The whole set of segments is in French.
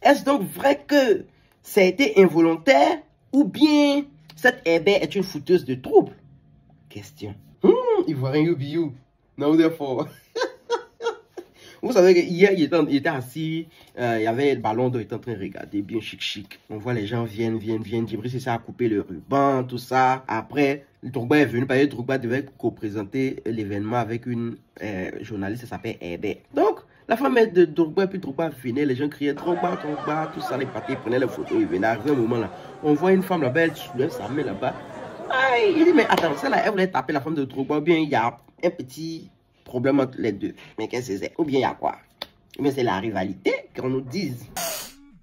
Est-ce donc vrai que ça a été involontaire ou bien cette Herbert est une fouteuse de troubles? Question. Ivoirien you. Non, therefore. Vous savez qu'hier, il était assis, il y avait le ballon d'or, il était en train de regarder, bien chic. On voit les gens viennent. Djibril c'est ça a coupé le ruban, tout ça. Après, Drogba est venu, parce que Drogba devait co-présenter l'événement avec une journaliste, ça s'appelle Herbert. Donc, la femme de Drogba, puis Drogba venait, les gens criaient Drogba, tout ça, les pâtés prenaient les photos, ils venaient. À un moment là, on voit une femme là-bas, elle soulève sa main là-bas. Il dit, mais attends, celle-là, elle voulait taper la femme de Drogba, ou bien il y a un petit problème entre les deux. Mais qu'est-ce que c'est? Ou bien il y a quoi? Mais c'est la rivalité qu'on nous dise.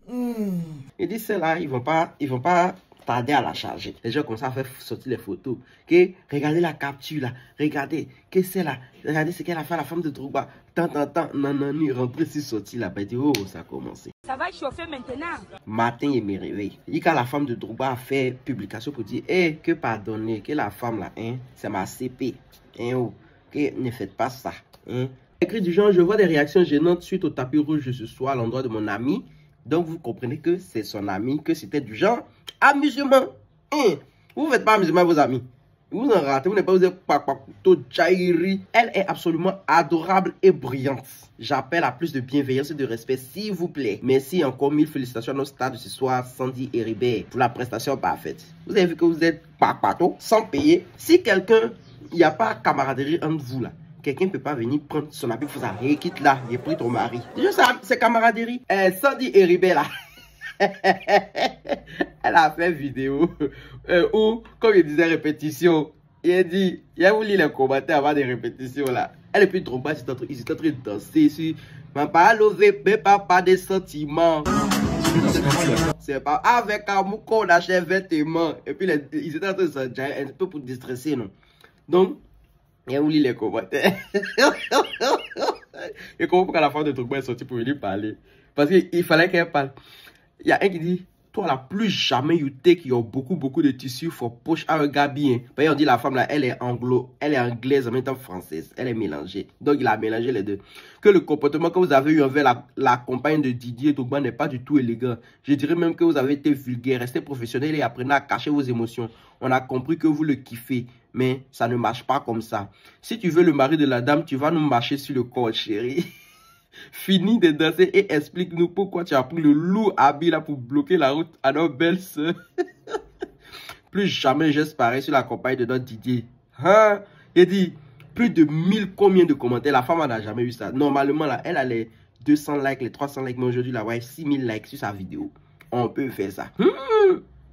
Il dit, celle-là, ils vont pas tarder à la charger. Les gens commencent à faire sortir les photos. Okay? Regardez la capture là. Regardez. Qu'est-ce que c'est là? Regardez ce qu'elle a fait à la femme de Drogba. Tant. Non, il rentre ici, sorti là. Il dit, oh, ça a commencé. Ça va chauffer maintenant. Matin, il me réveille. Il dit quand la femme de Drogba a fait publication pour dire, que pardonner, que la femme là, c'est ma CP. Que ne faites pas ça. Écrit du genre, je vois des réactions gênantes suite au tapis rouge de ce soir à l'endroit de mon ami. Donc vous comprenez que c'est son ami, que c'était du genre amusement. Vous ne faites pas amusement à vos amis. Vous en ratez, vous n'êtes pas, vous êtes pas jairi. Elle est absolument adorable et brillante. J'appelle à plus de bienveillance et de respect, s'il vous plaît. Merci encore 1000 félicitations à nos stars de ce soir, Sandy et Ribert, pour la prestation parfaite. Vous avez vu que vous êtes papato, sans payer. Si quelqu'un, il n'y a pas camaraderie entre vous là, quelqu'un ne peut pas venir prendre son habit pour ça. Et quitte là, il a pris ton mari. Déjà ça, c'est camaraderie. Sandy et Ribert là. Elle a fait vidéo où, comme il disait répétition, il a dit, il a voulu les commentaires avant des répétitions là. Elle est plus trop bas, ils étaient en train de danser sur ma parole, mais pas des sentiments. C'est pas avec amour qu'on achète vêtements. Et puis ils étaient en train de s'enjailler un peu pour distresser, non? Donc, il a voulu les commentaires. Et comment pourquoi la femme de Drogba est sortie pour venir parler? Parce qu'il fallait qu'elle parle. Il y a un qui dit, toi là, plus jamais you take your beaucoup de tissus for push à un gars bien. Parce qu'on dit la femme là, elle est anglaise en même temps française. Elle est mélangée. Donc il a mélangé les deux. Que le comportement que vous avez eu envers la compagne de Didier Drogba n'est pas du tout élégant. Je dirais même que vous avez été vulgaire, restez professionnel et apprenez à cacher vos émotions. On a compris que vous le kiffez. Mais ça ne marche pas comme ça. Si tu veux le mari de la dame, tu vas nous marcher sur le corps, chérie. Fini de danser et explique-nous pourquoi tu as pris le lourd habit là pour bloquer la route à nos belles soeurs. Plus jamais geste pareil sur la compagne de notre Didier. Hein? Il dit, plus de 1000 combien de commentaires. La femme n'a jamais eu ça. Normalement, là, elle a les 200 likes, les 300 likes. Mais aujourd'hui, là, ouais, 6000 likes sur sa vidéo. On peut faire ça.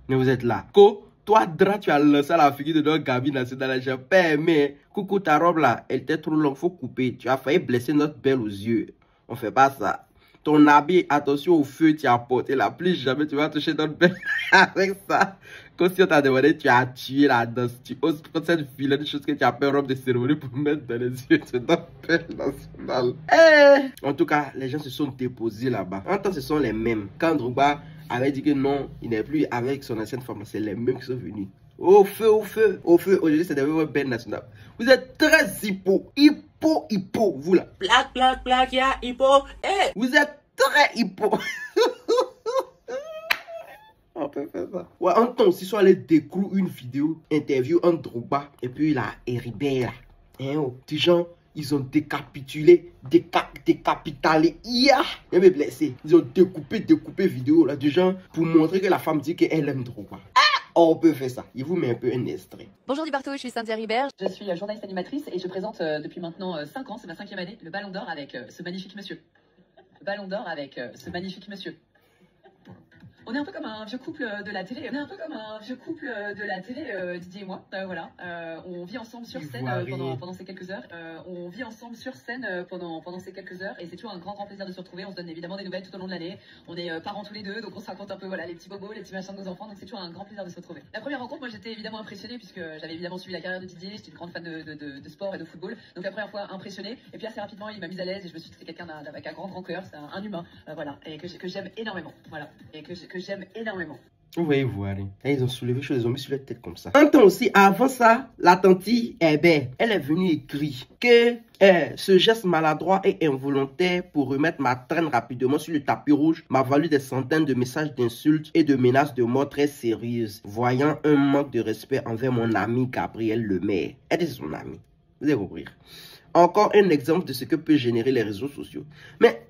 Mais vous êtes là. Toi, Dra, tu as lancé la figure de notre Gabi nationale. J'ai pas aimé. Coucou, ta robe là, elle était trop longue, faut couper. Tu as failli blesser notre belle aux yeux. On fait pas ça. Ton habit, attention au feu, tu as porté là. Plus jamais tu vas toucher notre belle avec ça. Comme si on t'a demandé, tu as tué la danse. Tu oses prendre cette vilaine chose que tu appelles robe de cérémonie pour mettre dans les yeux de notre belle nationale. En tout cas, les gens se sont déposés là-bas. En temps, ce sont les mêmes. Quand Drogba avait dit que non, il n'est plus avec son ancienne femme, c'est les mêmes qui sont venus. Au feu. Aujourd'hui, c'est devenu votre belle nationale. Vous êtes très hippo, vous là. Plaque, y'a hippo. Vous êtes très hippo. On peut faire ça. Ouais, en temps aussi, soit aller découvrir une vidéo, interview en Drogba, et puis là, Heribert là. Des gens, ils ont décapitulé, décapitalé. Et me blessé. Ils ont découpé vidéo là, des gens, pour montrer que la femme dit qu'elle aime Drogba. On peut faire ça. Il vous met un peu un extrait. Bonjour Dubarteau, je suis Cynthia Ribert. Je suis journaliste animatrice et je présente depuis maintenant 5 ans, c'est ma 5e année, le Ballon d'Or avec ce magnifique monsieur. Le Ballon d'Or avec ce magnifique monsieur. On est un peu comme un vieux couple de la télé. Didier et moi. Voilà. On vit ensemble sur scène pendant ces quelques heures. Et c'est toujours un grand plaisir de se retrouver. On se donne évidemment des nouvelles tout au long de l'année. On est parents tous les deux, donc on se raconte un peu voilà les petits bobos, les petits machins de nos enfants. Donc c'est toujours un grand plaisir de se retrouver. La première rencontre, moi j'étais évidemment impressionnée puisque j'avais évidemment suivi la carrière de Didier. J'étais une grande fan de sport et de football. Donc la première fois impressionnée. Et puis assez rapidement, il m'a mise à l'aise et je me suis dit que c'est quelqu'un avec un grand cœur, c'est un humain, voilà, et que j'aime énormément, voilà, et que j'aime énormément. Vous voyez voir, hein? Et ils ont soulevé choses, ils ont mis sur la tête comme ça. Un temps aussi, avant ça, la tantille, eh ben, elle est venue écrire que ce geste maladroit et involontaire pour remettre ma traîne rapidement sur le tapis rouge m'a valu des centaines de messages d'insultes et de menaces de mort très sérieuses, voyant un manque de respect envers mon ami Gabriel Lemaire. Elle est son ami. Vous allez compris. Encore un exemple de ce que peut générer les réseaux sociaux. Mais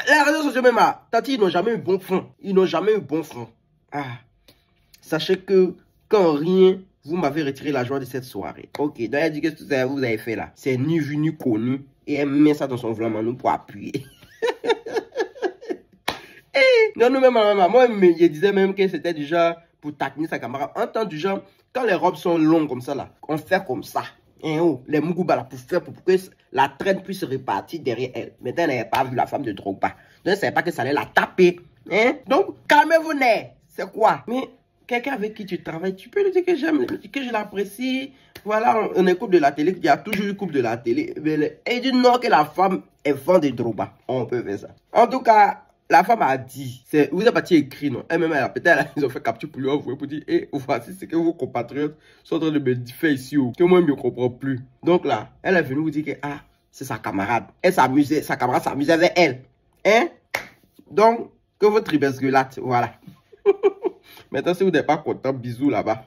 les réseaux sociaux même là, tati, ils n'ont jamais eu bon fond. Ils n'ont jamais eu bon fond. Ah, sachez que quand rien, vous m'avez retiré la joie de cette soirée. Ok, donc elle dit que tout ça vous avez fait là, c'est ni vu ni connu. Et elle met ça dans son nous pour appuyer. Non, nous même, moi, je disais même que c'était du genre pour taquiner sa camarade. En temps du genre, quand les robes sont longues comme ça là, on fait comme ça. Et oh, les mougouba là, pour que la traîne puisse se répartir derrière elle. Maintenant, elle n'avait pas vu la femme de Drogba. Donc, elle ne savait pas que ça allait la taper. Hein? Donc, calmez-vous, né. C'est quoi? Mais quelqu'un avec qui tu travailles, tu peux lui dire que j'aime, que je l'apprécie. Voilà, on est couple de la télé. Il y a toujours eu couple de la télé. Et il dit non, que la femme est fan de Drogba. On peut faire ça. En tout cas, la femme a dit, vous avez parti écrit, non? Elle-même, peut-être, ils ont fait capture pour lui envoyer pour dire, eh, voici ce que vos compatriotes sont en train de me faire ici, que moi, je ne comprends plus. Donc là, elle est venue vous dire que, ah, c'est sa camarade. Elle s'amusait, sa camarade s'amusait avec elle. Hein? Donc, que votre tribesgueulate, voilà. Maintenant, si vous n'êtes pas content, bisous là-bas.